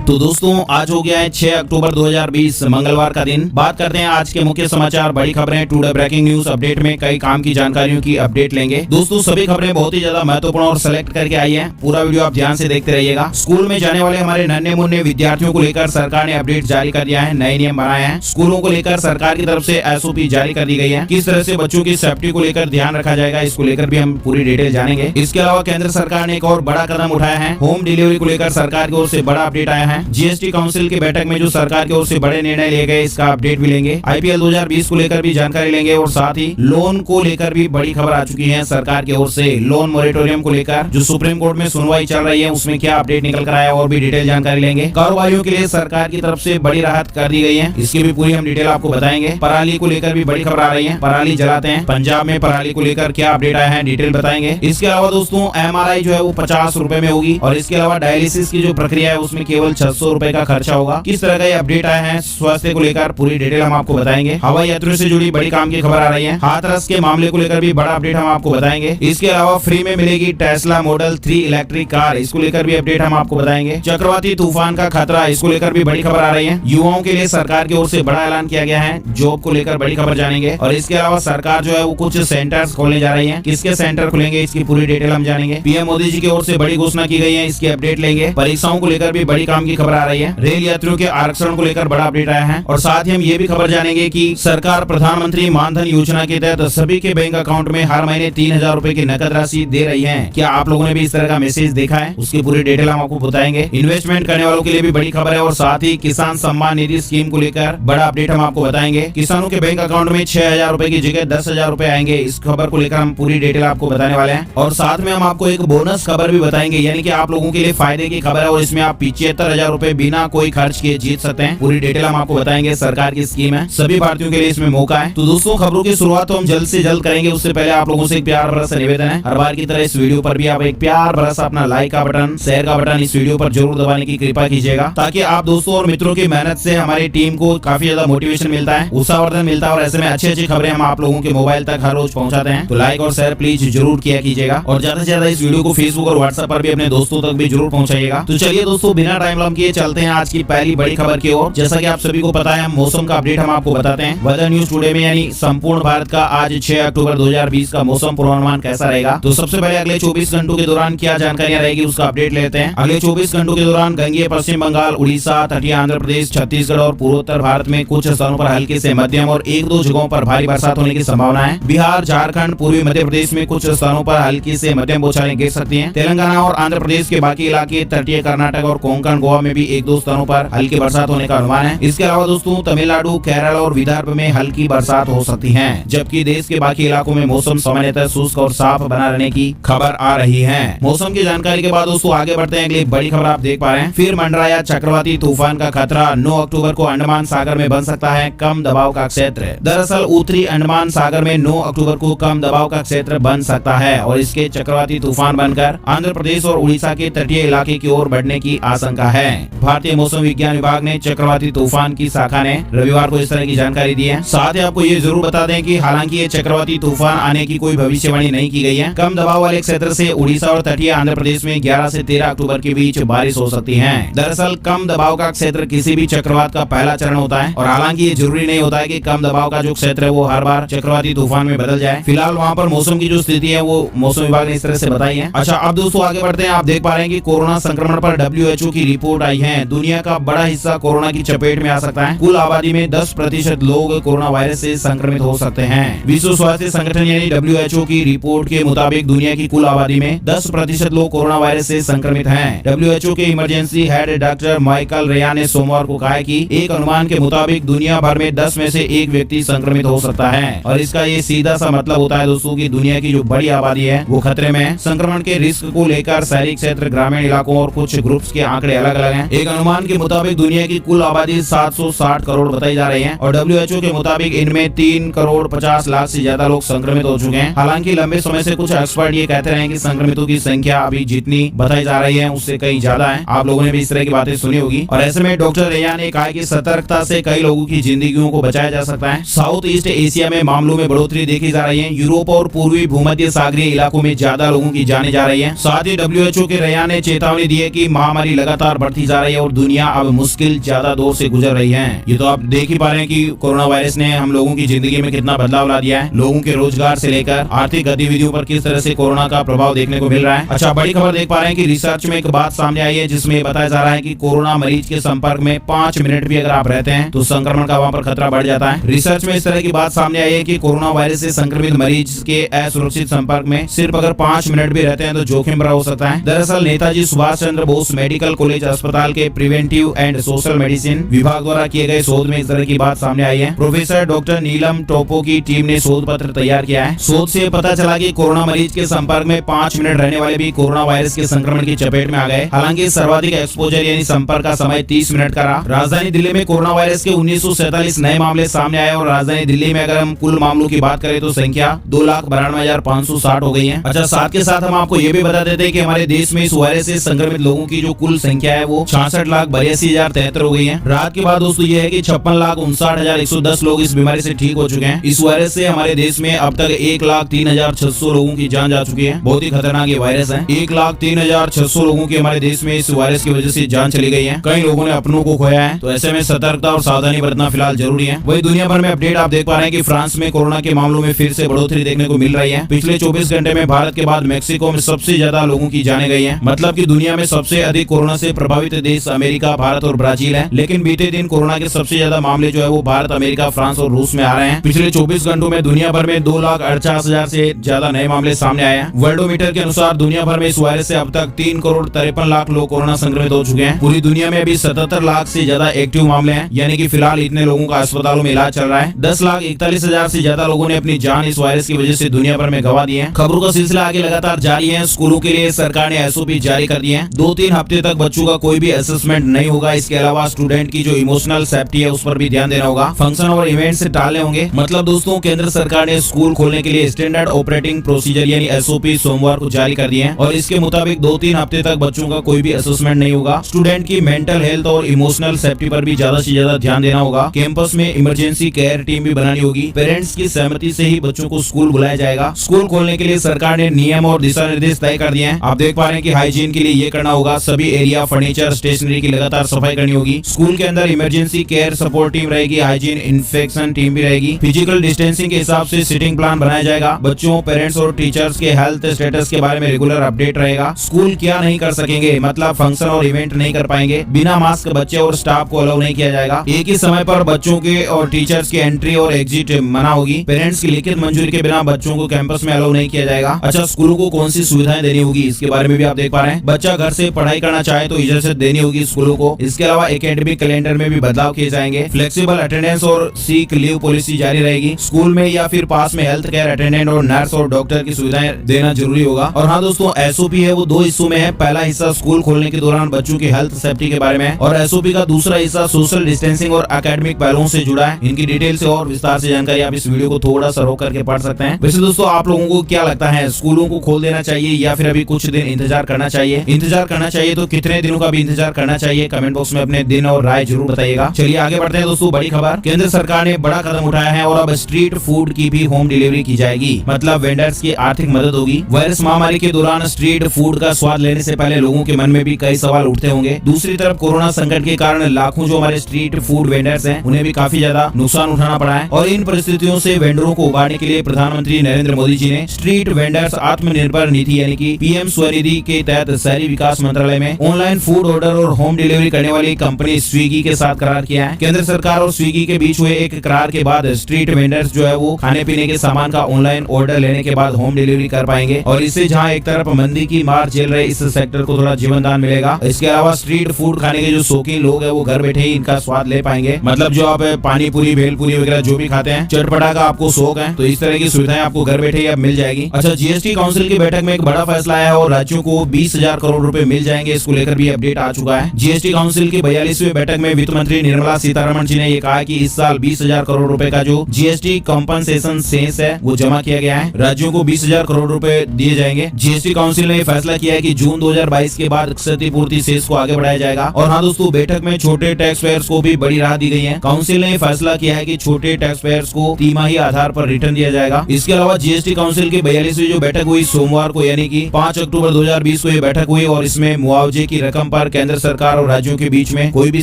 तो दोस्तों आज हो गया है 6 अक्टूबर 2020 मंगलवार का दिन। बात करते हैं आज के मुख्य समाचार, बड़ी खबरें, टुडे ब्रेकिंग न्यूज अपडेट में कई काम की जानकारियों की अपडेट लेंगे। दोस्तों सभी खबरें बहुत ही ज्यादा महत्वपूर्ण और सेलेक्ट करके आई है। पूरा वीडियो आप ध्यान से देखते रहिएगा। स्कूल में जाने वाले हमारे नन्हे मुन्ने विद्यार्थियों को लेकर सरकार ने अपडेट जारी कर दिया है, नए नियम बनाए हैं। स्कूलों को लेकर सरकार की तरफ से एसओपी जारी कर दी गई है। किस तरह से बच्चों की सेफ्टी को लेकर ध्यान रखा जाएगा, इसको लेकर भी हम पूरी डिटेल जानेंगे। इसके अलावा केंद्र सरकार ने एक और बड़ा कदम उठाया है। होम डिलीवरी को लेकर सरकार की ओर से बड़ा अपडेट आया है। जीएसटी काउंसिल की बैठक में जो सरकार की ओर से बड़े निर्णय लिए गए, इसका अपडेट भी लेंगे। आईपीएल 2020 को लेकर भी जानकारी लेंगे और साथ ही लोन को लेकर भी बड़ी खबर आ चुकी है सरकार की ओर से। लोन मोरेटोरियम को लेकर जो सुप्रीम कोर्ट में सुनवाई चल रही है, उसमें क्या अपडेट निकल कर आया और भी डिटेल जानकारी लेंगे। कारोबारियों के लिए सरकार की तरफ से बड़ी राहत कर दी गई है, इसकी भी पूरी हम डिटेल आपको बताएंगे। पराली को लेकर भी बड़ी खबर आ रही है, पराली जलाते हैं पंजाब में, पराली को लेकर क्या अपडेट आया है डिटेल बताएंगे। इसके अलावा दोस्तों एमआरआई जो है वो 50 रुपए में होगी और इसके अलावा डायलिसिस की जो प्रक्रिया है उसमें केवल 600 रुपए का खर्चा होगा। किस तरह का ये अपडेट आया है स्वास्थ्य को लेकर पूरी डिटेल हम आपको बताएंगे। हवाई यात्रियों से जुड़ी बड़ी काम की खबर आ रही है। हाथरस के मामले को लेकर भी बड़ा अपडेट हम आपको बताएंगे। इसके अलावा फ्री में मिलेगी टेस्ला मॉडल 3 इलेक्ट्रिक कार, इसको लेकर भी अपडेट हम आपको बताएंगे। चक्रवाती तूफान का खतरा, इसको लेकर भी बड़ी खबर आ रही है। युवाओं के लिए सरकार की ओर से बड़ा ऐलान किया गया है, जॉब को लेकर बड़ी खबर जानेंगे। और इसके अलावा सरकार जो है वो कुछ सेंटर्स खोलने जा रही है, किसके सेंटर खुलेंगे इसकी पूरी डिटेल हम जानेंगे। पीएम मोदी जी की ओर से बड़ी घोषणा की गई है, इसकी अपडेट लेंगे। परीक्षाओं को लेकर भी बड़ी काम की खबर आ रही है। रेल यात्रियों के आरक्षण को लेकर बड़ा अपडेट आया है और साथ ही हम ये भी खबर जानेंगे कि सरकार प्रधानमंत्री मानधन योजना के तहत सभी के बैंक अकाउंट में हर महीने 3000 रुपए की नकद राशि दे रही है। क्या आप लोगों ने भी इस तरह का मैसेज देखा है, उसकी पूरी डिटेल हम आपको बताएंगे। इन्वेस्टमेंट करने वालों के लिए भी बड़ी खबर है और साथ ही किसान सम्मान निधि स्कीम को लेकर बड़ा अपडेट हम आपको बताएंगे। किसानों के बैंक अकाउंट में 6000 रुपए की जगह 10,000 रुपए आएंगे, इस खबर को लेकर हम पूरी डिटेल आपको बताने वाले हैं। और साथ में हम आपको एक बोनस खबर भी बताएंगे, यानी कि आप लोगों के लिए फायदे की खबर है और इसमें आप 75,000 रुपए बिना कोई खर्च किए जीत सकते हैं। पूरी डिटेल हम आपको बताएंगे। सरकार की स्कीम है, सभी भारतीयों के लिए इसमें मौका है। तो दोस्तों खबरों की शुरुआत तो हम जल्द से जल्द करेंगे, उससे पहले आप लोगों से एक प्यार भरा सा निवेदन है, हर बार की तरह इस वीडियो पर भी आप एक प्यार भरा सा अपना लाइक का बटन, शेयर का बटन इस वीडियो पर जरूर दबाने की कृपा कीजिएगा, ताकि आप दोस्तों और मित्रों की मेहनत से हमारी टीम को काफी ज्यादा मोटिवेशन मिलता है, उत्साहवर्धन मिलता है और ऐसे में अच्छी अच्छी खबरें हम आप लोगों के मोबाइल तक हर रोज पहुंचाते हैं। तो लाइक और शेयर प्लीज जरूर किया कीजिएगा और ज्यादा से ज्यादा इस वीडियो को फेसबुक और व्हाट्सएप पर भी अपने दोस्तों तक भी जरूर पहुंचाइएगा। तो चलिए दोस्तों बिना टाइम लॉम किए चलते हैं आज की पहली बड़ी खबर की ओर। जैसा कि आप सभी को पता है, मौसम का अपडेट हम आपको बताते हैं वेदर न्यूज टुडे में, यानी संपूर्ण भारत का आज 6 अक्टूबर 2020 का मौसम पूर्वानुमान कैसा रहेगा। तो सबसे पहले अगले 24 घंटों के दौरान क्या जानकारियां रहेगी उसका अपडेट लेते हैं। अगले 24 घंटों के दौरान गंगेय पश्चिम बंगाल, उड़ीसा, तटीय आंध्र प्रदेश, छत्तीसगढ़ और पूर्वोत्तर भारत में कुछ स्थानों पर हल्की से मध्यम और 1-2 जगहों पर भारी बरसात होने की संभावना है। बिहार, झारखंड, पूर्वी मध्य प्रदेश में कुछ स्थानों पर हल्की से मध्यम बौछारें गिर सकती हैं। तेलंगाना और आंध्र प्रदेश के बाकी इलाके, तटीय कर्नाटक और कोंकण गोवा में भी 1-2 स्थानों पर हल्की बरसात होने का अनुमान है। इसके अलावा दोस्तों तमिलनाडु, केरल और विदर्भ में हल्की बरसात हो सकती है, जबकि देश के बाकी इलाकों में मौसम सामान्यतः शुष्क और साफ बना रहने की खबर आ रही है। मौसम की जानकारी के बाद दोस्तों आगे बढ़ते हैं। अगली बड़ी खबर आप देख पा रहे हैं, फिर मंडराया चक्रवाती तूफान का खतरा, 9 अक्टूबर को अंडमान सागर में बन सकता है कम दबाव का क्षेत्र। दरअसल उत्तरी अंडमान सागर में 9 अक्टूबर को कम दबाव का क्षेत्र बन सकता है और इसके चक्रवाती तूफान बनकर आंध्र प्रदेश और उड़ीसा के तटीय इलाके की ओर बढ़ने की आशंका है। भारतीय मौसम विज्ञान विभाग ने चक्रवाती तूफान की शाखा ने रविवार को इस तरह की जानकारी दी है। साथ ही आपको ये जरूर बता दें कि हालांकि ये चक्रवाती तूफान आने की कोई भविष्यवाणी नहीं की गई है। कम दबाव वाले क्षेत्र से उड़ीसा और तटीय आंध्र प्रदेश में 11 से 13 अक्टूबर के बीच बारिश हो सकती है। दरअसल कम दबाव का क्षेत्र किसी भी चक्रवात का पहला चरण होता है और हालांकि ये जरूरी नहीं होता है कि कम दबाव का जो क्षेत्र है वो हर बार चक्रवाती तूफान में बदल जाए। फिलहाल वहाँ पर मौसम की जो स्थिति है वो मौसम विभाग ने इस तरह से बताई है। अच्छा अब दोस्तों आगे बढ़ते हैं। आप देख पा रहे हैं कि कोरोना संक्रमण पर WHO की रिपोर्ट आई है। दुनिया का बड़ा हिस्सा कोरोना की चपेट में आ सकता है। कुल आबादी में 10% लोग कोरोना वायरस से संक्रमित हो सकते हैं। विश्व स्वास्थ्य संगठन यानी WHO की रिपोर्ट के मुताबिक दुनिया की कुल आबादी में 10% लोग कोरोना वायरस से संक्रमित हैं। WHO के emergency head doctor Michael Ryan ने सोमवार को कहा कि एक अनुमान के मुताबिक दुनिया भर में 10 में से 1 व्यक्ति संक्रमित हो सकता है और इसका ये सीधा सा मतलब होता है दोस्तों कि दुनिया की जो बड़ी आबादी है वो खतरे में है। संक्रमण के रिस्क को लेकर शहरी क्षेत्र, ग्रामीण इलाकों और कुछ ग्रुप्स के आंकड़े अलग अलग हैं। एक अनुमान के मुताबिक दुनिया की कुल आबादी 760 करोड़ बताई जा रही है और WHO के मुताबिक इनमें 3 करोड़ 50 लाख से ज्यादा लोग संक्रमित हो चुके हैं। हालांकि लंबे समय से कुछ एक्सपर्ट ये कहते रहे कि संक्रमितों की संख्या अभी जितनी बताई जा रही है उससे कहीं ज्यादा है। आप लोगों ने भी इस तरह की बातें सुनी होगी और ऐसे में डॉक्टर रेयान ने कहा कि सतर्कता से कई लोगों की जिंदगियों को बचाया जा सकता है। साउथ ईस्ट एशिया में मामलों में बढ़ोतरी देखी जा रही है। यूरोप और पूर्वी भूमध्य सागरीय इलाकों में ज्यादा लोगों की जाने जा रही है। साथ ही WHO के रेयान ने चेतावनी दी है कि महामारी लगातार बढ़ती जा रही है और दुनिया अब मुश्किल ज्यादा दौर से गुजर रही है। ये तो आप देख ही पा रहे हैं कि कोरोना वायरस ने हम लोगों की जिंदगी में कितना बदलाव ला दिया है। लोगों के रोजगार से लेकर आर्थिक गतिविधियों पर किस तरह से कोरोना का प्रभाव देखने को मिल रहा है। अच्छा, बड़ी खबर देख पा रहे हैं कि रिसर्च में एक बात सामने आई है जिसमें बताया जा रहा है कि कोरोना मरीज के संपर्क में 5 मिनट भी अगर आप रहते हैं तो संक्रमण का वहां पर खतरा बढ़ जाता है। रिसर्च में इस तरह की बात सामने आई है कि कोरोना वायरस से संक्रमित मरीज के असुरक्षित संपर्क में सिर्फ अगर 5 मिनट भी रहते हैं तो जोखिम भरा हो सकता है। दरअसल नेताजी सुभाष चंद्र बोस मेडिकल कॉलेज अस्पताल के प्रिवेंटिव एंड सोशल मेडिसिन विभाग द्वारा किए गए शोध में इस तरह की बात सामने आई है। प्रोफेसर डॉक्टर नीलम टोपो की टीम ने शोध पत्र तैयार किया है। शोध से पता चला कि कोरोना मरीज के संपर्क में 5 मिनट रहने वाले भी कोरोना वायरस के संक्रमण की चपेट में आ गए। हालांकि सर्वाधिक एक्सपोजर यानी संपर्क का समय 30 मिनट का रहा। राजधानी दिल्ली में कोरोना वायरस के 1947 नए मामले सामने आए और राजधानी दिल्ली में अगर हम कुल मामलों की बात करें तो संख्या 2,92,560 हो गई है। अच्छा, साथ के साथ हम आपको ये भी बता देते हैं कि हमारे देश में इस वायरस से संक्रमित लोगों की जो कुल संख्या है वो 66,82,073 हो गई है। रात की बात दोस्तों ये है कि 56,59,110 लोग इस बीमारी से ठीक हो चुके हैं। इस वायरस से हमारे देश में अब तक 1,03,600 लोगों की जान जा चुकी है। बहुत ही खतरनाक ये वायरस है। 1,03,600 लोगों की हमारे देश में इस वायरस की वजह से जान चली गई है। कई लोगों ने अपनों को खोया है, तो ऐसे में सतर्कता और सावधानी बरतना फिलहाल जरूरी है। वही दुनिया भर में अपडेट आप देख पा रहे हैं कि फ्रांस में कोरोना के मामलों में फिर से बढ़ोतरी देखने को मिल रही है। पिछले 24 घंटे में भारत के बाद मेक्सिको में सबसे ज्यादा लोगों की जाने गई है। मतलब कि दुनिया में सबसे अधिक कोरोना से प्रभावित देश अमेरिका, भारत और ब्राजील है। लेकिन बीते दिन कोरोना के सबसे ज्यादा मामले जो है वो भारत, अमेरिका, फ्रांस और रूस में आ रहे हैं। पिछले 24 घंटों में दुनिया भर में 2,48,000 से ज्यादा नए मामले सामने आए हैं। वर्ल्डोमीटर के अनुसार दुनिया भर में इस वायरस से अब तक 3,53,00,000 लोग कोरोना संक्रमित हो चुके हैं। पूरी दुनिया में अभी 77 लाख से ज्यादा एक्टिव मामले हैं, यानी कि फिलहाल इतने लोगों का अस्पतालों में इलाज चल रहा है। 10,41,000 से ज्यादा लोगों ने अपनी जान इस वायरस की वजह से दुनिया भर में गंवा दी है। खबरों का सिलसिला आगे लगातार जारी है। स्कूलों के लिए सरकार ने एसओपी जारी कर दिए हैं। 2-3 हफ्ते तक बच्चों का कोई भी असेसमेंट नहीं होगा। इसके अलावा स्टूडेंट की जो इमोशनल सेफ्टी है उस पर भी ध्यान देना होगा। फंक्शन और इवेंट से टालने होंगे। मतलब दोस्तों, केंद्र सरकार ने स्कूल खोलने के लिए स्टैंडर्ड ऑपरेटिंग प्रोसीजर यानी एसओपी सोमवार को जारी कर दिए हैं और इसके मुताबिक 2-3 हफ्ते तक बच्चों का कोई भी असेसमेंट नहीं होगा। स्टूडेंट की मेंटल हेल्थ और इमोशनल सेफ्टी पर भी ज्यादा से ज्यादा ध्यान देना होगा। कैंपस में इमरजेंसी केयर टीम भी बनानी होगी। पेरेंट्स की सहमति से ही बच्चों को स्कूल बुलाया जाएगा। स्कूल खोलने के लिए सरकार ने नियम और दिशा निर्देश तय कर दिए हैं। आप देख पा रहे हैं कि हाइजीन के लिए ये करना होगा। सभी एरिया, फर्नीचर, स्टेशनरी की लगातार सफाई करनी होगी। स्कूल के अंदर इमरजेंसी केयर सपोर्ट टीम रहेगी, हाइजीन इन्फेक्शन टीम भी रहेगी। फिजिकल डिस्टेंसिंग के हिसाब से सिटिंग प्लान बनाया जाएगा। बच्चों, पेरेंट्स और टीचर्स के हेल्थ स्टेटस के बारे में रेगुलर अपडेट रहेगा। स्कूल क्या नहीं कर सकेंगे, मतलब फंक्शन और इवेंट नहीं कर पाएंगे। बिना मास्क बच्चे और स्टाफ को अलाउ नहीं किया जाएगा। एक ही समय पर बच्चों के और टीचर्स की एंट्री और एग्जिट मना होगी। पेरेंट्स की लिखित मंजूरी के बिना बच्चों को कैंपस में अलाउ नहीं किया जाएगा। अच्छा, स्कूलों को कौन सी सुविधाएं देनी होगी इसके बारे में भी आप देख पा रहे हैं। बच्चा घर से पढ़ाई करना चाहे तो इजाजत देनी होगी स्कूलों को। इसके अलावा एकेडमिक कैलेंडर में भी बदलाव किए जाएंगे। फ्लेक्सिबल अटेंडेंस और सीक लीव पॉलिसी जारी रहेगी। स्कूल में या फिर पास में हेल्थ केयर अटेंडेंट और नर्स और डॉक्टर की सुविधाएं देना जरूरी होगा। और हाँ दोस्तों, एसओपी है वो 2 हिस्सों में है। पहला हिस्सा स्कूल खोलने के दौरान बच्चों की हेल्थ सेफ्टी के बारे में और एसओपी का दूसरा हिस्सा सोशल डिस्टेंसिंग और एकेडमिक पहलुओं से जुड़ा है। इनकी डिटेल से और विस्तार से जानकारी आप इस वीडियो को थोड़ा सा रोक करके पढ़ सकते हैं। वैसे दोस्तों, आप लोगों को क्या लगता है, स्कूलों को खोल देना चाहिए या फिर अभी कुछ दिन इंतजार करना चाहिए? इंतजार करना चाहिए तो कितने दिनों का भी इंतजार करना चाहिए? कमेंट बॉक्स में अपने दिन और राय जरूर बताइएगा। चलिए आगे बढ़ते हैं दोस्तों। बड़ी खबर, केंद्र सरकार ने बड़ा कदम उठाया है और अब स्ट्रीट फूड की भी होम डिलीवरी की जाएगी। मतलब वेंडर्स की आर्थिक मदद होगी। वायरस महामारी के दौरान स्ट्रीट फूड का स्वाद लेने से पहले लोगों के मन में भी कई सवाल उठते होंगे। दूसरी तरफ कोरोना संकट के कारण लाखों जो हमारे स्ट्रीट फूड वेंडर्स हैं उन्हें भी काफी ज्यादा नुकसान उठाना पड़ा है और इन परिस्थितियों से वेंडरों को उबारने के लिए प्रधानमंत्री नरेंद्र मोदी जी ने स्ट्रीट वेंडर्स आत्मनिर्भर नीति यानी कि पीएम स्वनिधि के तहत शहरी विकास मंत्रालय में ऑनलाइन फूड ऑर्डर और होम डिलीवरी करने वाली कंपनी स्विगी के साथ करार किया है। केंद्र सरकार और स्विगी के बीच हुए एक करार के बाद स्ट्रीट वेंडर्स जो है वो खाने पीने के सामान का ऑनलाइन ऑर्डर लेने के बाद होम डिलीवरी कर पाएंगे और इससे जहां एक तरफ मंदी की मार झेल रहे इस सेक्टर को थोड़ा जीवन दान मिलेगा। इसके अलावा स्ट्रीट फूड खाने के जो शौकीन लोग हैं वो घर बैठे ही इनका स्वाद ले पाएंगे। मतलब जो आप पानी पूरी, भेलपूरी वगैरह जो भी खाते हैं, चटपटा का आपको शौक है तो इस तरह की सुविधाएं आपको घर बैठे ही अब मिल जाएगी। अच्छा, जीएसटी काउंसिल की बैठक में एक बड़ा फैसला आया और राज्यों को 20,000 करोड़ रुपए मिल जाएंगे। इसको लेकर भी अपडेट आ चुका है। जीएसटी काउंसिल की 42वीं बैठक में वित्त मंत्री निर्मला सीतारमण जी ने ये कहा कि इस साल 20,000 करोड़ रुपए का जो जीएसटी कॉम्पनसेशन शेष है वो जमा किया गया है। राज्यों को 20,000 करोड़ रुपए दिए जाएंगे। जीएसटी काउंसिल ने फैसला किया है कि जून 2022 के बाद क्षतिपूर्ति शेष को आगे बढ़ाया जाएगा। और हाँ दोस्तों, बैठक में छोटे टैक्स पेयर्स को भी बड़ी राहत दी गई है। काउंसिल ने फैसला किया है कि छोटे टैक्स पेयर्स को तिमाही आधार पर रिटर्न दिया जाएगा। इसके अलावा जीएसटी काउंसिल की 42वीं जो बैठक हुई सोमवार को यानी कि 5 अक्टूबर 2020 को ये बैठक हुई और इसमें मुआवजे की रकम पर पर केंद्र सरकार और राज्यों के बीच में कोई भी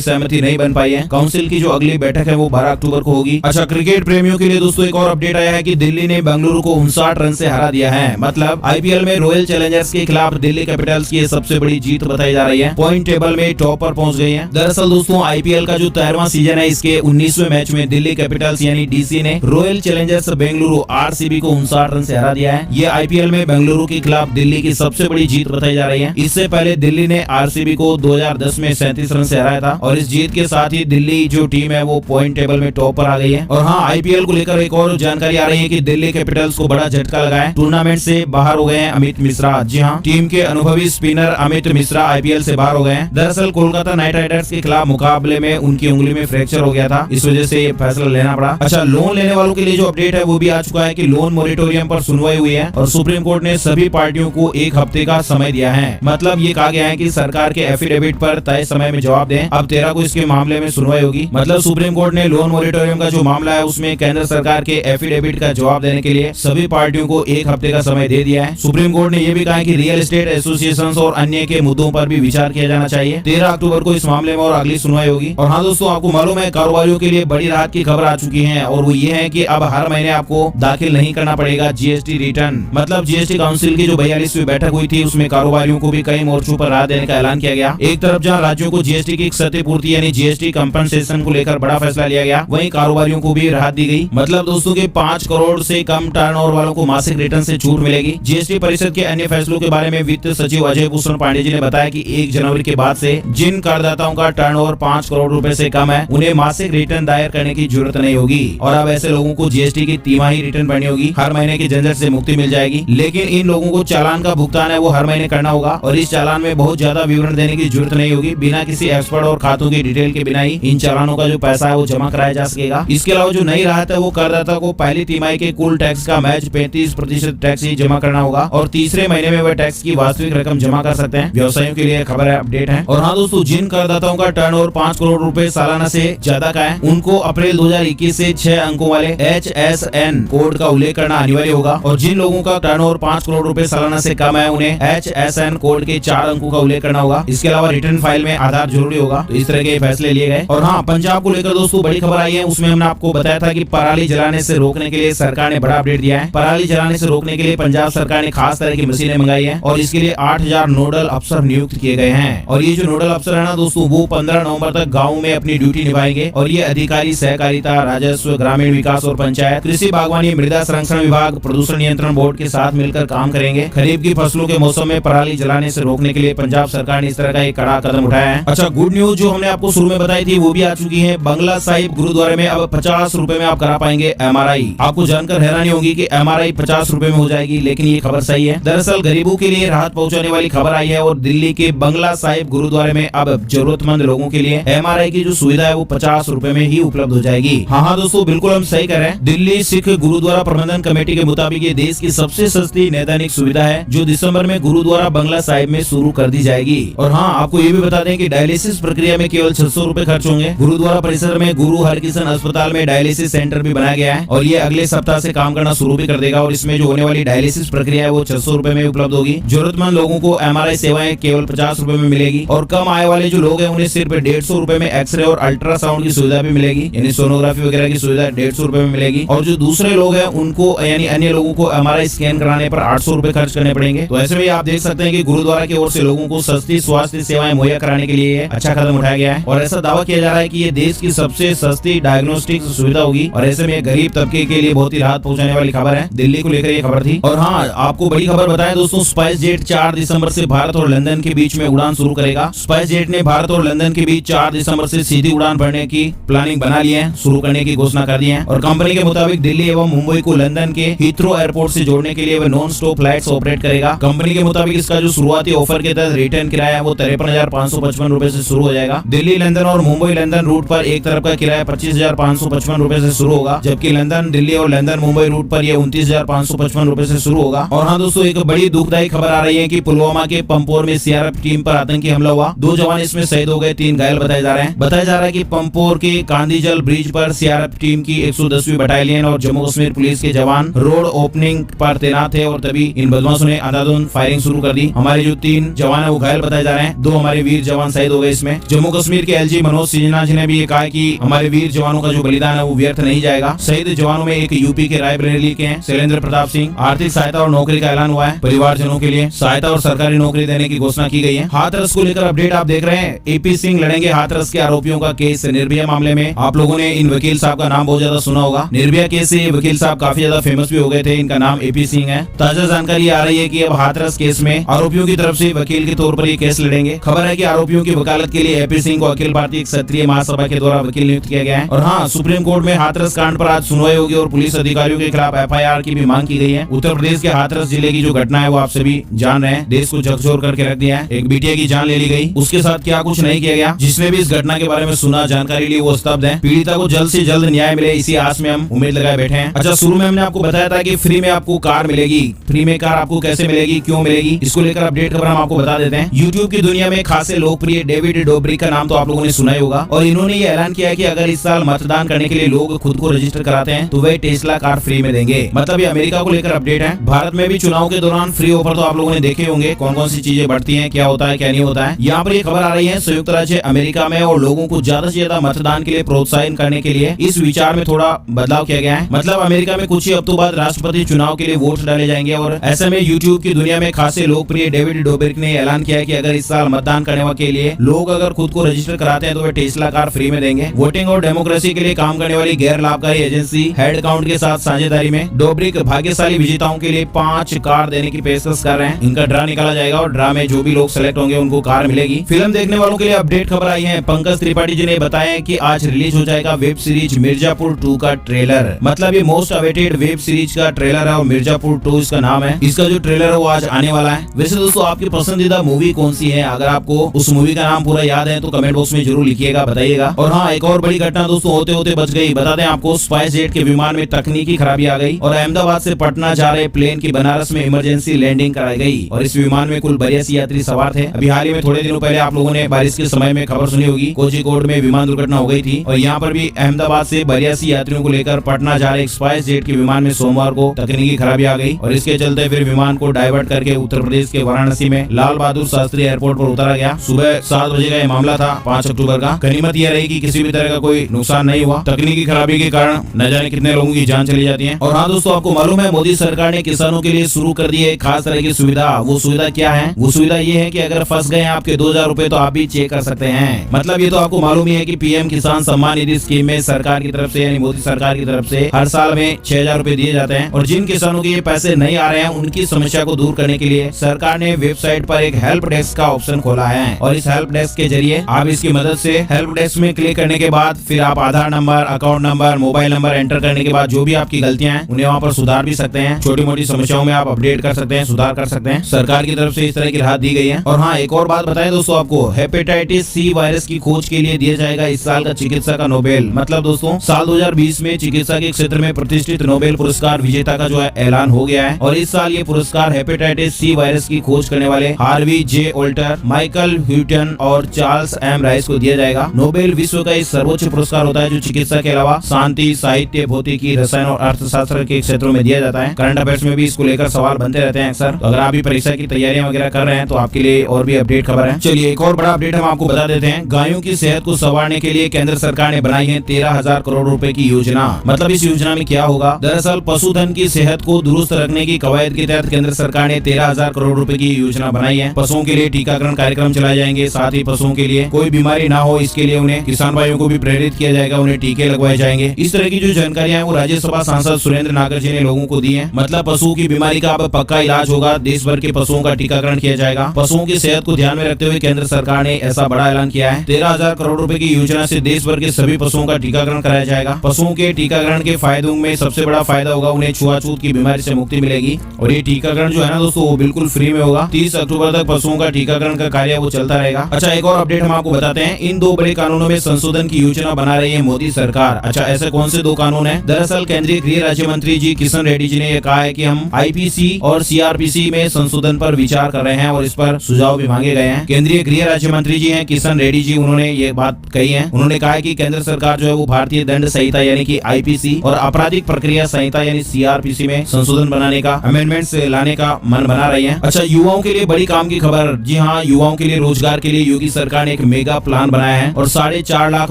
सहमति नहीं बन पाई है। काउंसिल की जो अगली बैठक है वो 12 अक्टूबर को होगी। अच्छा, क्रिकेट प्रेमियों के लिए दोस्तों एक और अपडेट आया है कि दिल्ली ने बेंगलुरु को 59 रन से हरा दिया है। मतलब आईपीएल में रॉयल चैलेंजर्स के खिलाफ दिल्ली कैपिटल्स की सबसे बड़ी जीत बताई जा रही है। पॉइंट टेबल में टॉप पर पहुंच गई है। दरअसल दोस्तों आईपीएल का जो 13वां सीजन है इसके 19वें मैच में दिल्ली कैपिटल्स यानी डीसी ने रॉयल चैलेंजर्स बेंगलुरु आरसीबी को 59 रन से हरा दिया है। ये आईपीएल में बेंगलुरु के खिलाफ दिल्ली की सबसे बड़ी जीत बताई जा रही है। इससे पहले दिल्ली ने आरसीबी को 2010 में 37 रन से हराया था और इस जीत के साथ ही दिल्ली जो टीम है वो पॉइंट टेबल में टॉप पर आ गई है। और हाँ, आईपीएल को लेकर एक और जानकारी आ रही है कि दिल्ली कैपिटल्स को बड़ा झटका लगा है। टूर्नामेंट से बाहर हो गए हैं अमित मिश्रा। जी हाँ, टीम के अनुभवी स्पिनर अमित मिश्रा आईपीएल से बाहर हो गए हैं। दरअसल कोलकाता नाइट राइडर्स के खिलाफ मुकाबले में उनकी उंगली में फ्रैक्चर हो गया था, इस वजह से ये फैसला लेना पड़ा। अच्छा, लोन लेने वालों के लिए जो अपडेट है वो भी आ चुका है कि लोन मोरिटोरियम पर सुनवाई हुई है और सुप्रीम कोर्ट ने सभी पार्टियों को 1 हफ्ते का समय दिया है। मतलब ये कहा गया है कि सरकार के एफिडेविट पर तय समय में जवाब दें। अब 13 को इसके मामले में सुनवाई होगी। मतलब सुप्रीम कोर्ट ने लोन मोरिटोरियम का जो मामला है उसमें केंद्र सरकार के एफिडेविट का जवाब देने के लिए सभी पार्टियों को 1 हफ्ते का समय दे दिया है। सुप्रीम कोर्ट ने यह भी कहा है कि रियल एस्टेट एसोसिएशंस और अन्य के मुद्दों पर भी विचार किया जाना चाहिए। 13 अक्टूबर को इस मामले में और अगली सुनवाई होगी। और हाँ दोस्तों, आपको मालूम है कारोबारियों के लिए बड़ी राहत की खबर आ चुकी है और वो ये है कि अब हर महीने आपको दाखिल नहीं करना पड़ेगा जीएसटी रिटर्न। मतलब जीएसटी काउंसिल की जो 42वीं बैठक हुई थी उसमें कारोबारियों को भी कई मोर्चों पर राहत देने का ऐलान किया गया। एक तरफ जहां राज्यों को जीएसटी की क्षतिपूर्ति यानी जीएसटी कंपनसेशन को लेकर बड़ा फैसला लिया गया, वहीं कारोबारियों को भी राहत दी गई। मतलब दोस्तों के 5 करोड़ से कम टर्नओवर वालों को मासिक रिटर्न से छूट मिलेगी। जीएसटी परिषद के अन्य फैसलों के बारे में वित्त सचिव अजय भूषण पांडे जी ने बताया कि 1 जनवरी के बाद से जिन करदाताओं का टर्नओवर 5 करोड़ रुपए से कम है उन्हें मासिक रिटर्न दायर करने की जरूरत नहीं होगी और अब ऐसे लोगों को जीएसटी की तिमाही रिटर्न भरनी होगी। हर महीने की झंझट से मुक्ति मिल जाएगी। लेकिन इन लोगों को चालान का भुगतान है वो हर महीने करना होगा और इस चालान में बहुत ज्यादा विवरण देने की जरूरत नहीं होगी। बिना किसी एक्सपर्ट और खातों की डिटेल के बिना ही इन चालानों का जो पैसा है वो जमा कराया जा सकेगा। इसके अलावा जो नई राहत है वो करदाता को पहली तिमाही के कुल टैक्स का महज 35% टैक्स ही जमा करना होगा और तीसरे महीने में वह टैक्स की वास्तविक रकम जमा कर सकते हैं। व्यवसायियों के लिए खबर है, अपडेट है। और हाँ दोस्तों, जिन करदाताओं का टर्नओवर 5 करोड़ रुपए सालाना से ज्यादा का है उनको अप्रैल 2021 से 6 अंकों वाले HSN कोड का उल्लेख करना अनिवार्य होगा और जिन लोगों का टर्नओवर 5 करोड़ रुपए सालाना से कम है उन्हें HSN कोड के 4 अंकों का उल्लेख करना होगा। इसके अलावा रिटर्न फाइल में आधार जरूरी होगा। तो इस तरह के फैसले लिए गए। और हाँ, पंजाब को लेकर दोस्तों बड़ी खबर आई है। उसमें हमने आपको बताया था कि पराली जलाने से रोकने के लिए सरकार ने बड़ा अपडेट दिया है। पराली जलाने से रोकने के लिए पंजाब सरकार ने खास तरह की मशीनें मंगाई है और इसके लिए 8000 नोडल अफसर नियुक्त किए गए हैं। और ये जो नोडल अफसर है ना दोस्तों, वो 15 नवंबर तक गाँव में अपनी ड्यूटी निभाएंगे और ये अधिकारी सहकारिता, राजस्व, ग्रामीण विकास और पंचायत, कृषि, बागवानी, मृदा संरक्षण विभाग, प्रदूषण नियंत्रण बोर्ड के साथ मिलकर काम करेंगे। खरीफ की फसलों के मौसम में पराली जलाने से रोकने के लिए पंजाब सरकार ने इस तरह का एक कड़ा कदम उठाया है। अच्छा, गुड न्यूज जो हमने आपको शुरू में बताई थी वो भी आ चुकी है। बंगला साहिब गुरुद्वारे में अब 50 रुपए में आप करा पाएंगे MRI। आपको जानकर हैरानी होगी कि MRI 50 रुपए में हो जाएगी, लेकिन ये खबर सही है। दरअसल गरीबों के लिए राहत पहुंचाने वाली खबर आई है और दिल्ली के बंगला साहिब गुरुद्वारे में अब जरूरतमंद लोगों के लिए MRI की जो सुविधा है वो 50 रुपए में ही उपलब्ध हो जाएगी। हाँ दोस्तों, बिल्कुल हम सही कह रहे हैं। दिल्ली सिख गुरुद्वारा प्रबंधन कमेटी के मुताबिक ये देश की सबसे सस्ती नैदानिक सुविधा है जो दिसंबर में गुरुद्वारा बंगला साहिब में शुरू कर दी जाएगी। और हाँ, आपको ये भी बता दें कि डायलिसिस प्रक्रिया में केवल 600 रुपए खर्च होंगे। गुरुद्वारा परिसर में गुरु हरकिशन अस्पताल में डायलिसिस सेंटर भी बनाया गया है और ये अगले सप्ताह से काम करना शुरू भी कर देगा और इसमें जो होने वाली डायलिसिस प्रक्रिया है वो 600 रुपए में उपलब्ध होगी। जरूरतमंद लोगों को MRI सेवाएं केवल 50 रुपए में मिलेगी और कम आय वाले जो लोग हैं उन्हें सिर्फ 150 रुपए में एक्सरे और अल्ट्रासाउंड की सुविधा भी मिलेगी, यानी सोनोग्राफी वगैरह की सुविधा 150 रुपए में मिलेगी। और जो दूसरे लोग हैं उनको यानी अन्य लोगों को MRI स्कैन कराने पर 800 रुपए खर्च करने पड़ेंगे। तो ऐसे में आप देख सकते हैं कि गुरुद्वारा की ओर से लोगों को सस्ती स्वास्थ्य सेवाएं मुहैया कराने के लिए अच्छा कदम उठाया गया है और ऐसा दावा किया जा रहा है कि ये देश की सबसे सस्ती डायग्नोस्टिक सुविधा होगी और ऐसे में गरीब तबके के लिए बहुत ही राहत पहुंचाने वाली खबर है। दिल्ली को लेकर ये खबर थी। और हाँ, आपको बड़ी खबर बताएं दोस्तों, स्पाइस जेट 4 दिसंबर से भारत और लंदन के बीच में उड़ान शुरू करेगा। स्पाइस जेट ने भारत और लंदन के बीच 4 दिसंबर से सीधी उड़ान भरने की प्लानिंग बना ली है, शुरू करने की घोषणा कर दी है। और कंपनी के मुताबिक दिल्ली एवं मुंबई को लंदन के हीथ्रो एयरपोर्ट से जोड़ने के लिए वह नॉन स्टॉप फ्लाइट्स ऑपरेट करेगा। कंपनी के मुताबिक इसका जो शुरुआती ऑफर के तहत रिटर्न किराया है वो 53,555 रुपए से शुरू हो जाएगा। दिल्ली लंदन और मुंबई लंदन रूट पर एक तरफ का किराया 25,555 रुपए से शुरू होगा, जबकि लंदन दिल्ली और लंदन मुंबई रूट पर यह 29,555 रुपए से शुरू होगा। और हाँ दोस्तों, एक बड़ी दुखदायी खबर आ रही है कि पुलवामा के पंपोर में सीआरपीएफ टीम पर आतंकी हमला हुआ। 2 जवान इसमें शहीद हो गए, 3 घायल बताए जा रहे हैं। बताया जा रहा है कि पंपोर के कांदीजल ब्रिज पर सीआरपीएफ टीम की 110वीं बटालियन और जम्मू कश्मीर पुलिस के जवान रोड ओपनिंग पर तैनात थे और तभी इन बदमाशों ने अंधाधुंध फायरिंग शुरू कर दी। हमारे जो 3 जवान है वो घायल बताए जा रहे हैं। हैं। 2 हमारे वीर जवान शहीद हो गए इसमें। जम्मू कश्मीर के एलजी मनोज सिन्हा जी ने भी ये कहा है कि हमारे वीर जवानों का जो बलिदान है वो व्यर्थ नहीं जाएगा। शहीद जवानों में एक यूपी के रायबरेली के हैं शैलेंद्र प्रताप सिंह। आर्थिक सहायता और नौकरी का ऐलान हुआ है। परिवारजनों के लिए सहायता और सरकारी नौकरी देने की घोषणा की गई है। हाथरस को लेकर अपडेट आप देख रहे हैं। एपी सिंह लड़ेंगे हाथरस के आरोपियों का केस निर्भया मामले में। आप लोगों ने इन वकील साहब का नाम बहुत ज्यादा सुना होगा। निर्भया केस से ये वकील साहब काफी ज्यादा फेमस भी हो गए थे। इनका नाम एपी सिंह है। ताजा जानकारी आ रही है कि अब हाथरस केस में आरोपियों की तरफ से वकील के तौर पर ये केस लड़ेंगे। खबर है कि आरोपियों की वकालत के लिए एपी सिंह को अखिल भारतीय क्षत्रिय महासभा के द्वारा वकील नियुक्त किया गया है। और हाँ, सुप्रीम कोर्ट में हाथरस कांड पर आज सुनवाई होगी और पुलिस अधिकारियों के खिलाफ एफआईआर की भी मांग की गई है। उत्तर प्रदेश के हाथरस जिले की जो घटना है वो आप सभी जान रहे हैं। देश को झकझोर करके रख दिया है। एक बिटिया की जान ले ली गई, उसके साथ क्या कुछ नहीं किया गया। जिसने भी इस घटना के बारे में सुना, जानकारी ली, वो स्तब्ध है। पीड़िता को जल्द से जल्द न्याय मिले, इसी आस में हम उम्मीद लगाए बैठे हैं। अच्छा, शुरू में हमने आपको बताया था कि फ्री में आपको कार मिलेगी। फ्री में कार आपको कैसे मिलेगी, क्यों मिलेगी, इसको लेकर अपडेट खबर हम आपको बता देते हैं। यूट्यूब की दुनिया में खासे लोकप्रिय डेविड डोब्रिक का नाम तो आप लोगों ने सुना ही होगा। और इन्होंने ये ऐलान किया कि अगर इस साल मतदान करने के लिए लोग खुद को रजिस्टर कराते हैं तो वे टेस्ला कार फ्री में देंगे। मतलब ये अमेरिका को लेकर अपडेट है। भारत में भी चुनाव के दौरान फ्री ऑफर तो आप लोगों ने देखे होंगे। कौन कौन सी चीजें बढ़ती हैं, क्या होता है, क्या नहीं होता है। यहाँ पर ये खबर आ रही है संयुक्त राज्य अमेरिका में और लोगों को ज्यादा से ज्यादा मतदान के लिए प्रोत्साहन करने के लिए इस विचार में थोड़ा बदलाव किया गया है। मतलब अमेरिका में कुछ ही हफ्तों बाद राष्ट्रपति चुनाव के लिए वोट डाले जाएंगे और ऐसे में यूट्यूब की दुनिया में खासे लोकप्रिय डेविड डोब्रिक ने ऐलान किया है कि अगर इस साल मतदान करने के लिए लोग अगर खुद को रजिस्टर कराते हैं तो वे टेस्ला कार फ्री में देंगे। वोटिंग और डेमोक्रेसी के लिए काम करने वाली गैर लाभकारी एजेंसी हेड काउंट के साथ साझेदारी में डोब्रिक भाग्यशाली विजेताओं के लिए 5 कार देने की पेशकश कर रहे हैं। इनका ड्रा निकाला जाएगा और ड्रा में जो भी लोग सेलेक्ट होंगे उनको कार मिलेगी। फिल्म देखने वालों के लिए अपडेट खबर आई है। पंकज त्रिपाठी जी ने बताया कि आज रिलीज हो जाएगा वेब सीरीज मिर्जापुर 2 का ट्रेलर। मतलब ये मोस्ट अवेटेड वेब सीरीज का ट्रेलर है और मिर्जापुर 2 इसका नाम है। इसका जो ट्रेलर है वो आज आने वाला है। वैसे दोस्तों, आपकी पसंदीदा मूवी कौन सी है? अगर आपको उस मूवी का नाम पूरा याद है तो कमेंट बॉक्स में जरूर लिखिएगा, बताइएगा। और हाँ, एक और बड़ी घटना दोस्तों होते होते बच गई। बता दें आपको, स्पाइस जेट के विमान में तकनीकी खराबी आ गई और अहमदाबाद से पटना जा रहे प्लेन की बनारस में इमरजेंसी लैंडिंग कराई गई। और इस विमान में कुल 82 यात्री सवार थे। अभी हाल ही में थोड़े दिनों पहले आप लोगों ने बारिश के समय में खबर सुनी होगी, कोझिकोड में विमान दुर्घटना हो गई थी। और यहाँ पर भी अहमदाबाद से 82 यात्रियों को लेकर पटना जा रहे स्पाइस जेट के विमान में सोमवार को तकनीकी खराबी आ गई और इसके चलते फिर विमान को डाइवर्ट करके उत्तर प्रदेश के वाराणसी में लाल बहादुर शास्त्री एयरपोर्ट पर उतारा गया। सुबह 7 बजे का यह मामला था, 5 अक्टूबर का। गनीमत यह रही कि किसी भी तरह का कोई नुकसान नहीं हुआ। तकनीकी खराबी के कारण न जाने कितने लोगों की जान चली जाती है। और हाँ दोस्तों, आपको मालूम है मोदी सरकार ने किसानों के लिए शुरू कर दी है खास तरह की सुविधा। वो सुविधा क्या है? वो सुविधा ये है कि अगर फंस गए आपके 2000 रुपए तो आप भी चेक कर सकते हैं। मतलब ये तो आपको मालूम ही है कि पीएम किसान सम्मान निधि स्कीम में सरकार की तरफ से यानी मोदी सरकार की तरफ से हर साल में 6000 रुपए दिए जाते हैं। और जिन किसानों के ये पैसे नहीं आ रहे हैं उनकी समस्या को दूर करने के लिए सरकार ने वेबसाइट पर एक हेल्प डेस्क का ऑप्शन खोला है। और इस हेल्प डेस्क के जरिए आप इसकी मदद से हेल्प डेस्क में क्लिक करने के बाद फिर आप Aadhaar number, account number, mobile number enter करने के बाद जो भी आपकी गलतियां हैं उन्हें वहाँ पर सुधार भी सकते हैं। छोटी मोटी समस्याओं में आप अपडेट कर सकते हैं, सुधार कर सकते हैं। सरकार की तरफ से इस तरह की राहत दी गई है। और हाँ, एक और बात बताएं दोस्तों आपको, हेपेटाइटिस सी वायरस की खोज के लिए दिया जाएगा इस साल का चिकित्सा का नोबेल। मतलब दोस्तों, साल 2020 में चिकित्सा के क्षेत्र में प्रतिष्ठित नोबेल पुरस्कार विजेता का जो है ऐलान हो गया है। और इस साल ये पुरस्कार हेपेटाइटिस सी वायरस की खोज करने वाले हार्वी जे ओल्टर, माइकल ह्यूटन और चार्ल्स एम राइस को दिया जाएगा। नोबेल विश्व का सर्वोच्च पुरस्कार होता है जो चिकित्सा के अलावा शांति, साहित्य, भौतिकी, रसायन और अर्थशास्त्र के क्षेत्रों में दिया जाता है। करंट अफेयर्स में भी इसको लेकर सवाल बनते रहते हैं अक्सर। तो अगर आप भी परीक्षा की तैयारियां वगैरह कर रहे हैं तो आपके लिए और भी अपडेट खबर है। चलिए एक और बड़ा अपडेट हम आपको बता देते हैं। गायों की सेहत को संवारने के लिए केंद्र सरकार ने बनाई है 13,000 करोड़ रुपए की योजना। मतलब इस योजना में क्या होगा? दरअसल पशुधन की सेहत को दुरुस्त रखने की कवायद के तहत केंद्र सरकार ने 13,000 करोड़ रुपए की योजना बनाई है। पशुओं के लिए टीकाकरण कार्यक्रम चलाए जाएंगे, साथ ही पशुओं के लिए कोई बीमारी ना हो इसके लिए उन्हें किसान भाइयों को भी प्रेरित किया जाएगा, उन्हें टीके लगवाए जाएंगे। इस तरह की जो जानकारियां हैं वो राज्यसभा सांसद सुरेंद्र नागर जी ने लोगों को दी है। मतलब पशुओं की बीमारी का अब पक्का इलाज होगा, देश भर के पशुओं का टीकाकरण किया जाएगा। पशुओं की सेहत को ध्यान में रखते हुए केंद्र सरकार ने ऐसा बड़ा ऐलान किया है। 13,000 करोड़ रुपए की योजना से देश भर के सभी पशुओं का टीकाकरण कराया जाएगा। पशुओं के टीकाकरण के फायदों में सबसे बड़ा फायदा होगा उन्हें छुआछूत की बीमारी से मुक्ति मिलेगी। और ये टीकाकरण जो है ना दोस्तों वो बिल्कुल फ्री में होगा। 30 अक्टूबर तक पशुओं का टीकाकरण का कार्य वो चलता रहेगा। अच्छा, एक और अपडेट हम आपको बताते हैं। इन 2 बड़े कानूनों में संशोधन की योजना बना रही है मोदी सरकार। अच्छा, ऐसे कौन से 2 कानून है? दरअसल केंद्रीय गृह राज्य मंत्री जी किशन रेड्डी जी ने यह कहा है कि हम आईपीसी और सीआरपीसी में संशोधन पर विचार कर रहे हैं और इस पर सुझाव भी मांगे गए हैं। केंद्रीय गृह राज्य मंत्री जी हैं किशन रेड्डी जी, उन्होंने ये बात कही है। उन्होंने कहा है कि केंद्र सरकार जो है वो भारतीय दंड संहिता यानी कि आईपीसी और आपराधिक प्रक्रिया संहिता यानी सीआरपीसी में संशोधन बनाने का, अमेंडमेंट्स लाने का मन बना रही है। अच्छा, युवाओं के लिए बड़ी काम की खबर। जी हाँ, हाँ, युवाओं के लिए रोजगार के लिए योगी सरकार ने एक मेगा प्लान बनाया है और 4.5 लाख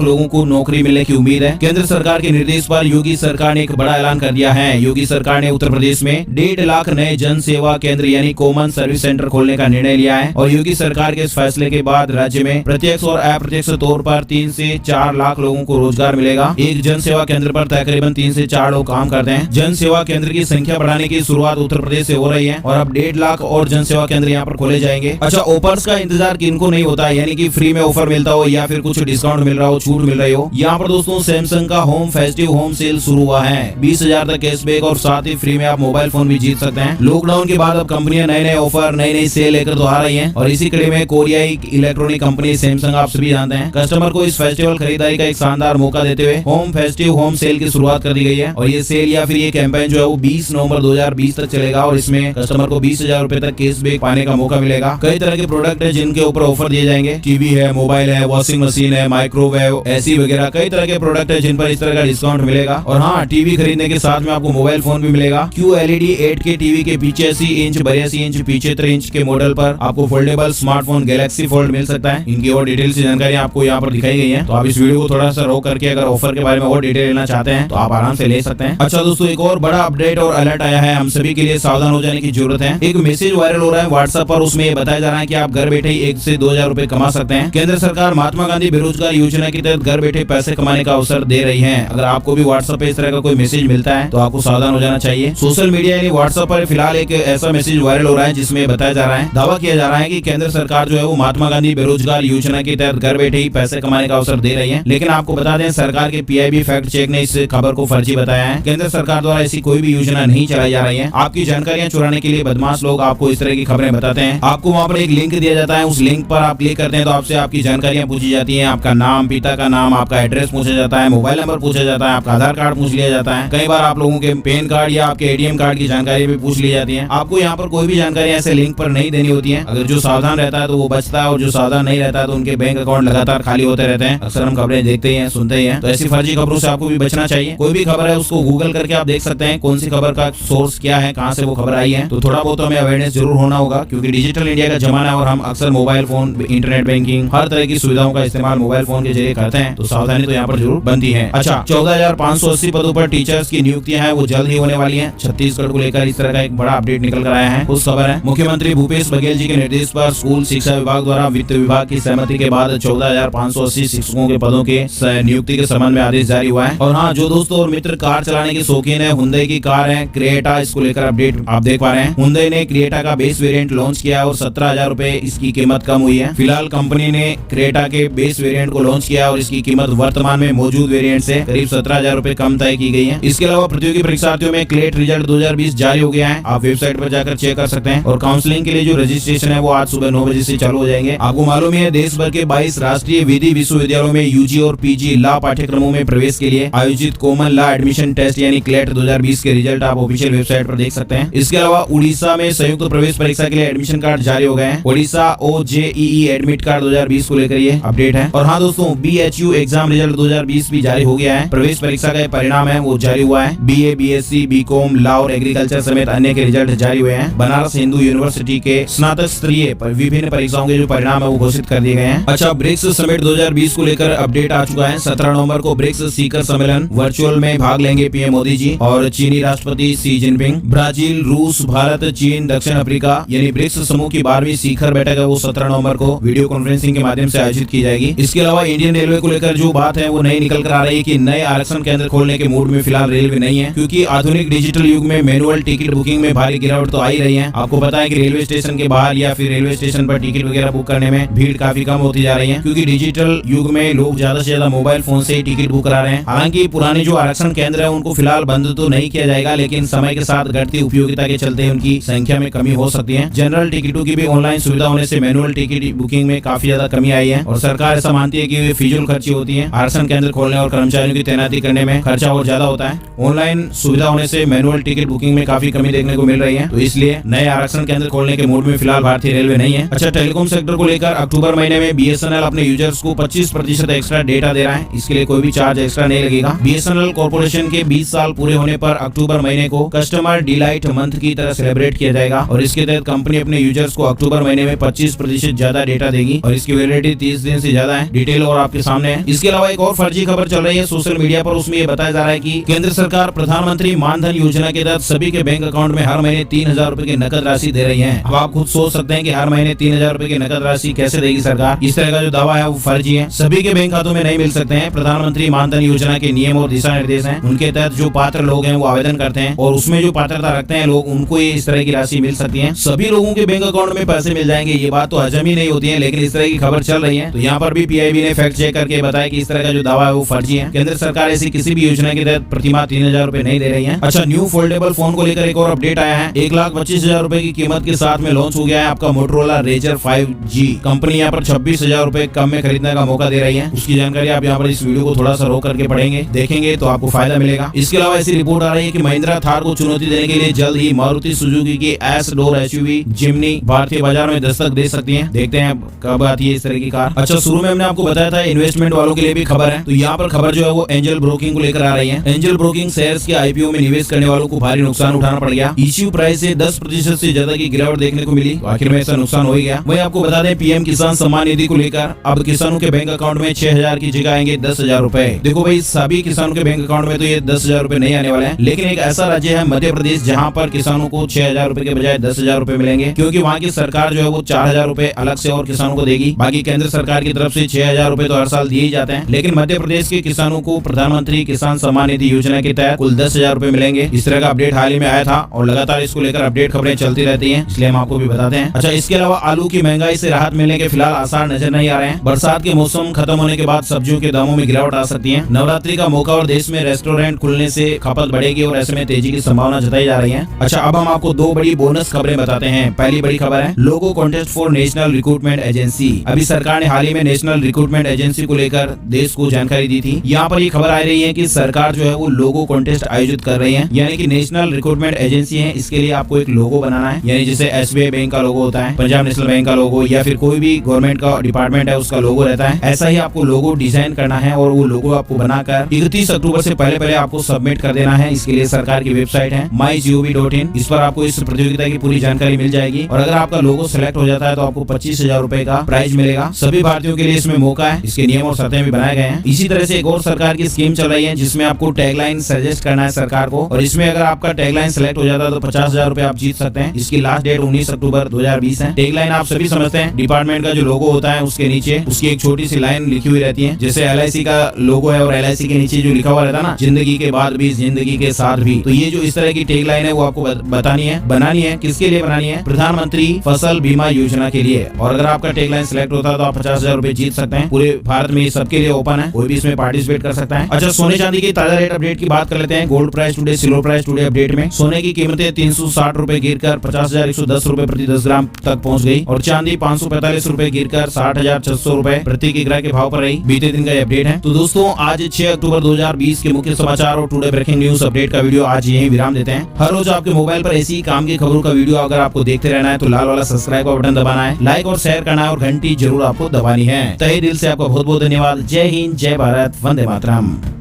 लोगों को नौकरी मिलने की उम्मीद है। केंद्र सरकार के निर्देश पर योगी सरकार ने एक बड़ा ऐलान कर दिया है। योगी सरकार ने उत्तर प्रदेश में 1.5 लाख नए जन सेवा केंद्र यानी कॉमन सर्विस सेंटर खोलने का निर्णय लिया है और योगी सरकार के इस फैसले के बाद राज्य में प्रत्यक्ष और अप्रत्यक्ष तौर पर 3 से 4 लाख लोगों को रोजगार मिलेगा। एक जन सेवा केंद्र पर तकरीबन 3 से 4 लोग काम करते हैं। जन सेवा केंद्र की संख्या बढ़ाने की शुरुआत उत्तर प्रदेश से हो रही है और अब 1.5 लाख और जन सेवा केंद्र यहाँ पर खोले जाएंगे। अच्छा, ऑफर्स का इंतजार किनको नहीं होता, यानी कि फ्री में ऑफर मिलता हो या फिर कुछ डिस्काउंट मिल रहा हो, छूट मिल रही हो। यहाँ पर दोस्तों सैमसंग का होम फेस्टिव होम सेल शुरू हुआ है। 20,000 तक कैशबैक और साथ ही फ्री में आप मोबाइल फोन भी जीत सकते हैं। लॉकडाउन के बाद अब कंपनियां नए नए ऑफर नई नई सेल लेकर तो आ रही हैं और इसी कड़ी में कोरियाई इलेक्ट्रॉनिक कंपनी सैमसंग आप सभी जानते हैं कस्टमर को इस फेस्टिवल खरीदारी का एक शानदार मौका देते हुए होम फेस्टिव होम सेल की शुरुआत कर दी गई है और ये सेल या फिर ये कैंपेन जो है वो 20 नवंबर 2020 तक चलेगा और इसमें कस्टमर को 20,000 रुपए तक कैशबैक पाने का मौका मिलेगा। कई तरह के प्रोडक्ट है जिनके ऊपर ऑफर दिए जाएंगे। टीवी है, मोबाइल है, वॉशिंग मशीन है, माइक्रोवेव, एसी वगैरह कई तरह के प्रोडक्ट है जिन पर इस तरह का डिस्काउंट मिलेगा। और हाँ, टीवी खरीदने के साथ में आपको मोबाइल फोन भी मिलेगा। QLED 8K टीवी के 85 इंच 82 इंच 75 इंच के मॉडल पर आपको फोल्डेबल स्मार्टफोन गैलेक्सी फोल्ड मिल सकता है। इनकी और डिटेल से जानकारी आपको यहाँ पर दिखाई गई है, तो आप इस वीडियो को थोड़ा सा रोक करके अगर ऑफर के बारे में और डिटेल लेना चाहते हैं तो आप आराम से ले सकते हैं। अच्छा दोस्तों, एक और बड़ा अपडेट और अलर्ट आया है, हम सभी के लिए सावधान हो जाने की जरूरत है। एक मैसेज वायरल हो रहा है व्हाट्सएप पर, उसमें ये बताया जा रहा है कि आप घर बैठे ही 1 से 2 हजार रुपए कमा सकते हैं। केंद्र सरकार महात्मा गांधी बेरोजगार योजना के तहत घर बैठे पैसे कमाने का अवसर दे रही है। अगर आपको भी व्हाट्सएप पे इस तरह का कोई मैसेज मिलता है तो आपको सावधान हो जाना चाहिए। सोशल मीडिया यानी व्हाट्सएप पर फिलहाल एक ऐसा मैसेज वायरल हो रहा है जिसमें बताया जा रहा है, दावा किया जा रहा है कि केंद्र सरकार जो है वो महात्मा गांधी बेरोजगार योजना के तहत घर बैठे ही पैसे कमाने का अवसर दे रही है। लेकिन आपको बता दें, सरकार के PIB फैक्ट चेक ने इस खबर को फर्जी बताया है। केंद्र सरकार द्वारा ऐसी कोई भी योजना नहीं चलाई जा रही है। आपकी जानकारियां चुराने के लिए बदमाश लोग आपको इस तरह की खबरें बताते हैं। आपको वहाँ पर एक लिंक दिया जाता है, उस लिंक पर आप क्लिक करते हैं तो आपसे आपकी जानकारियां पूछी जाती है। आपका नाम, पिता का नाम, आपका एड्रेस पूछा जाता है, मोबाइल नंबर पूछा जाता है, आपका आधार कार्ड पूछ लिया जाता है। कई बार आप लोगों के पैन कार्ड या आपके ATM कार्ड की जानकारी भी पूछ ली जाती है। आपको यहाँ पर कोई भी जानकारी ऐसे लिंक पर नहीं देनी होती है। अगर जो सावधान रहता है तो वो बचता है और जो सावधान नहीं रहता है तो उनके बैंक अकाउंट लगातार खाली होते रहते हैं। अक्सर हम खबरें देखते ही हैं, सुनते ही हैं, तो ऐसी फर्जी खबरों से आपको भी बचना चाहिए। कोई भी खबर है उसको गूगल करके आप देख सकते हैं कौन सी खबर का सोर्स क्या है, कहाँ से वो खबर आई है। तो थोड़ा बहुत हमें अवेयरनेस जरूर होना होगा क्योंकि डिजिटल इंडिया का जमाना है और हम अक्सर मोबाइल फोन, इंटरनेट बैंकिंग, हर तरह की सुविधाओं का इस्तेमाल मोबाइल फोन के जरिए करते हैं, तो सावधानी तो यहाँ पर जरूर बनती है। अच्छा, 14,580 पदों पर टीचर्स की नियुक्तियां हैं वो जल्द ही होने वाली हैं। छत्तीसगढ़ को लेकर इस तरह का एक बड़ा अपडेट निकल कर आया है। उस खबर है, मुख्यमंत्री भूपेश बघेल जी के निर्देश पर स्कूल शिक्षा विभाग द्वारा वित्त विभाग की सहमति के बाद 14,580 शिक्षकों के पदों के नियुक्ति के संबंध में आदेश जारी हुआ है। और हाँ, जो दोस्तों और मित्र कार चलाने के शौकीन है, हुंडई की कार है क्रेटा, इसको लेकर अपडेट आप देख पा रहे हैं। हुंडई ने क्रेटा का बेस वेरिएंट लॉन्च किया और 17,000 रुपए इसकी कीमत कम हुई है। फिलहाल कंपनी ने क्रेटा के बेस वेरिएंट को लॉन्च किया और इसकी कीमत वर्तमान में मौजूद वेरिएंट से करीब 17,000 रुपए कम तय की गई है। इसके अलावा प्रतियोगी परीक्षार्थियों में क्लेट रिजल्ट 2020 जारी हो गया है। आप वेबसाइट पर जाकर चेक कर सकते हैं और काउंसलिंग के लिए जो रजिस्ट्रेशन है वो आज सुबह 9 बजे से चालू हो जाएंगे। आपको मालूम है, देश भर के 22 राष्ट्रीय विधि विश्वविद्यालयों में UG और PG लॉ पाठ्यक्रमों में प्रवेश के लिए आयोजित कॉमन लॉ एडमिशन टेस्ट यानी क्लेट 2020 के रिजल्ट आप ऑफिशियल वेबसाइट पर देख सकते हैं। इसके अलावा उड़ीसा में संयुक्त प्रवेश परीक्षा के लिए एडमिशन कार्ड जारी हो गए हैं। उड़ीसा OJEE एडमिट कार्ड 2020 को लेकर ये अपडेट है। और हाँ दोस्तों, BHU एग्जाम रिजल्ट 2020 भी जारी हो गया है। प्रवेश परीक्षा का परिणाम है वो जारी हुआ है। BA, BSc, BCom, लॉ और एग्रीकल्चर समेत अन्य के रिजल्ट जारी हुए हैं। बनारस हिंदू यूनिवर्सिटी के स्नातक स्तरीय विभिन्न परीक्षाओं के जो परिणाम है वो घोषित कर दिए गए हैं। अच्छा, ब्रिक्स समिट 2020 को लेकर अपडेट आ चुका है। 17 नवंबर को ब्रिक्स शिखर सम्मेलन वर्चुअल में भाग लेंगे PM मोदी जी और चीनी राष्ट्रपति शी जिनपिंग। ब्राजील, रूस, भारत, चीन, दक्षिण अफ्रीका यानी ब्रिक्स समूह की 12वीं शिखर बैठक है वो 17 नवंबर को वीडियो कॉन्फ्रेंसिंग के माध्यम से आयोजित की जाएगी। इसके अलावा इंडियन रेलवे को लेकर जो बात है वो नई निकल कर आ रही है कि नए आरक्षण केंद्र खोलने के मूड में फिलहाल रेलवे नहीं है, क्योंकि आधुनिक डिजिटल युग में मैनुअल टिकट बुकिंग में भारी गिरावट तो आ ही रही है। आपको पता है कि रेलवे स्टेशन के बाहर या फिर रेलवे स्टेशन पर टिकट वगैरह बुक करने में भीड़ काफी कम होती जा रही है, क्योंकि डिजिटल युग में लोग ज्यादा से ज्यादा मोबाइल फोन से ही टिकट बुक करा रहे हैं। हालांकि पुराने जो आरक्षण केंद्र है उनको फिलहाल बंद तो नहीं किया जाएगा, लेकिन समय के साथ घटती उपयोगिता के चलते उनकी संख्या में कमी हो सकती है। जनरल टिकटों की भी ऑनलाइन सुविधा होने से मैनुअल टिकट बुकिंग में काफी ज्यादा कमी आई है और सरकार ऐसा मानती है कि वे फिजूल खर्ची होती है। आरक्षण केंद्र खोलने और कर्मचारियों की तैनाती करने में खर्चा और ज्यादा होता है। ऑनलाइन सुविधा होने से मैनुअल टिकट बुकिंग में काफी कमी देखने को मिल रही है, तो इसलिए नए आरक्षण केंद्र खोलने के मूड में फिलहाल भारतीय रेलवे नहीं है। अच्छा, टेलीकॉम सेक्टर को लेकर अक्टूबर महीने में BSNL अपने यूजर्स को 25% एक्स्ट्रा डेटा दे रहा है। इसके लिए कोई भी चार्ज एक्स्ट्रा नहीं लगेगा। BSNL कॉर्पोरेशन के 20 साल पूरे होने पर अक्टूबर महीने को कस्टमर डिलाइट मंथ की तरह सेलिब्रेट किया जाएगा और इसके तहत कंपनी अपने यूजर्स को अक्टूबर महीने में 25% ज्यादा डेटा देगी और इसकी वैलिडिटी 30 दिन से ज्यादा है। डिटेल और आपके सामने है। इसके अलावा एक और फर्जी खबर चल रही है सोशल मीडिया पर, उसमें ये बताया जा रहा है कि केंद्र सरकार प्रधानमंत्री मानधन योजना के तहत सभी के बैंक अकाउंट में हर महीने 3000 रुपए की नकद राशि दे रही है। अब आप खुद सोच सकते हैं कि हर महीने 3000 रुपए की नकद राशि कैसे देगी सरकार। इस तरह का जो दावा है वो फर्जी है। सभी के बैंक खातों में नहीं मिल सकते हैं। प्रधानमंत्री मानधन योजना के नियम और दिशा निर्देश हैं, उनके तहत जो पात्र लोग हैं वो आवेदन करते हैं और उसमें जो पात्रता रखते हैं लोग, उनको ही इस तरह की राशि मिल सकती है। सभी लोगों के बैंक अकाउंट में पैसे मिल जाएंगे, ये बात तो हजम ही नहीं होती है, लेकिन इस तरह की खबर चल रही है। तो यहाँ पर भी पीआईबी ने फैक्ट चेक करके बताया कि इस तरह का जो दावा है वो फर्जी है। केंद्र सरकार ऐसी किसी भी योजना के तहत प्रतिमाह 3000 रुपए नहीं दे रही है। अच्छा, न्यू फोल्डेबल फोन को लेकर एक और अपडेट आया है। 1,25,000 रुपए की कीमत के साथ में लॉन्च हो गया है आपका मोटोरोला रेजर 5G। कंपनी यहाँ पर 26,000 रुपए कम में खरीदने का मौका दे रही है। उसकी जानकारी आप यहाँ पर इस वीडियो को थोड़ा सा रोक करके पढ़ेंगे, देखेंगे तो आपको फायदा मिलेगा। इसके अलावा ऐसी रिपोर्ट आ रही है कि महिंद्रा थार को चुनौती देने के लिए जल्द ही मारुति सुजुकी की एस डोर एसयूवी जिम्नी भारतीय बाजार में दस्तक दे सकती है। देखते हैं कब आती है इस तरह की कार। अच्छा, शुरू में हमने आपको बताया था इन्वेस्टमेंट वालों के लिए भी खबर है, तो यहाँ पर खबर जो है वो एंजल ब्रोकिंग को लेकर आ रही है। एंजल ब्रोकिंग शेयर्स के आईपीओ में निवेश करने वालों को भारी नुकसान उठाना पड़ गया। इश्यू प्राइस से 10% से ज्यादा की गिरावट देखने को मिली। आखिर में ऐसा नुकसान हो गया। वही आपको बता दें, पीएम किसान सम्मान निधि को लेकर अब किसानों के बैंक अकाउंट में 6000 की जगह आएंगे 10,000 रुपए। देखो भाई, सभी किसानों के बैंक अकाउंट में तो ये 10,000 रुपए नहीं आने वाले हैं, लेकिन एक ऐसा राज्य है मध्य प्रदेश जहाँ पर किसानों को 6000 रुपए के बजाय 10,000 रुपए मिलेंगे, क्योंकि वहाँ की सरकार जो है वो 4000 रुपए अलग से और किसानों को देगी। बाकी केंद्र सरकार की तरफ से 6000 रुपए तो हर साल दिए ही जाते हैं, लेकिन मध्य प्रदेश के किसानों को प्रधानमंत्री किसान सम्मान निधि योजना के तहत कुल 10,000 रुपए मिलेंगे। इस तरह का अपडेट हाल ही में आया था और लगातार इसको लेकर अपडेट खबरें चलती रहती हैं, इसलिए हम आपको भी बताते हैं। अच्छा, इसके अलावा आलू की महंगाई से राहत मिलने के फिलहाल आसार नजर नहीं आ रहे हैं। बरसात के मौसम खत्म होने के बाद सब्जियों के दामों में गिरावट आ सकती है। नवरात्रि का मौका और देश में रेस्टोरेंट खुलने से खपत बढ़ेगी और ऐसे में तेजी की संभावना जताई जा रही है। अच्छा, अब हम आपको दो बड़ी बोनस खबरें बताते हैं। पहली बड़ी खबर है logo contest for national recruitment agency. अभी सरकार ने हाल ही में नेशनल रिक्रूटमेंट एजेंसी को लेकर देश को जानकारी दी थी। यहाँ पर ये खबर आ रही है कि सरकार जो है वो लोगो कॉन्टेस्ट आयोजित कर रही है, यानी कि नेशनल रिक्रूटमेंट एजेंसी है, इसके लिए आपको एक लोगो बनाना है। यानी जैसे एसबीआई बैंक का लोगो होता है, पंजाब नेशनल बैंक का लोगो, या फिर कोई भी गवर्नमेंट का डिपार्टमेंट है उसका लोगो रहता है, ऐसा ही आपको लोगो डिजाइन करना है और वो लोगो आपको बनाकर 31 अक्टूबर से पहले आपको सबमिट कर देना है। इसके लिए सरकार की वेबसाइट है mygov.in, इस पर आपको इस प्रतियोगिता की पूरी जानकारी मिल जाएगी। और अगर आपका लोगो सिलेक्ट हो जाता है तो आपको 25,000 रुपए का प्राइज मिलेगा। सभी भारतीयों के लिए इसमें मौका है। इसके नियम और शर्तें भी बनाए गए हैं। इसी तरह से एक और सरकार की स्कीम चल रही है जिसमें आपको टैगलाइन सजेस्ट करना है सरकार को, और इसमें अगर आपका टैगलाइन सेलेक्ट हो जाता है तो 50,000 रुपए आप जीत सकते हैं। इसकी लास्ट डेट 19 अक्टूबर 2020 है। टैगलाइन आप सभी समझते हैं, डिपार्टमेंट का जो लोगो होता है उसके नीचे उसकी एक छोटी सी लाइन लिखी हुई रहती है। जैसे LIC का लोगो है और LIC के नीचे जो लिखा हुआ रहता है ना, जिंदगी के बाद भी जिंदगी के साथ भी, तो ये जो इस तरह की टैगलाइन है वो आपको बतानी है, बनानी है। किसके लिए बनानी है? प्रधानमंत्री फसल बीमा योजना के लिए। और अगर आपका टैगलाइन सिलेक्ट होता है तो आप 50,000 रुपए जीत सकते हैं। पूरे भारत में सबके लिए ओपन है, कोई भी इसमें पार्टिसिपेट कर सकता है। अच्छा, सोने चांदी की ताजा रेट अपडेट की बात कर लेते हैं। Gold price today, silver price today update में सोने की कीमतें 360 रुपए गिरकर 50,110 रुपए प्रति 10 ग्राम तक पहुंच गई और चांदी 545 रुपए गिरकर 60,600 रुपए प्रति किग्रा के भाव पर रही। बीते दिन का ये अपडेट है। तो दोस्तों, आज 6 अक्टूबर 2020 के मुख्य समाचार और टुडे ब्रेकिंग न्यूज अपडेट का वीडियो आज यही विराम देते हैं। हर रोज आपके मोबाइल पर ऐसी काम की खबरों का वीडियो अगर आपको देखते रहना है तो लाल वाला सब्सक्राइब का बटन दबाना है, लाइक और शेयर करना है और घंटी जरूर आपको दबानी है। तहे दिल से आपका बहुत बहुत धन्यवाद। जय हिंद, जय भारत, वंदे मातरम।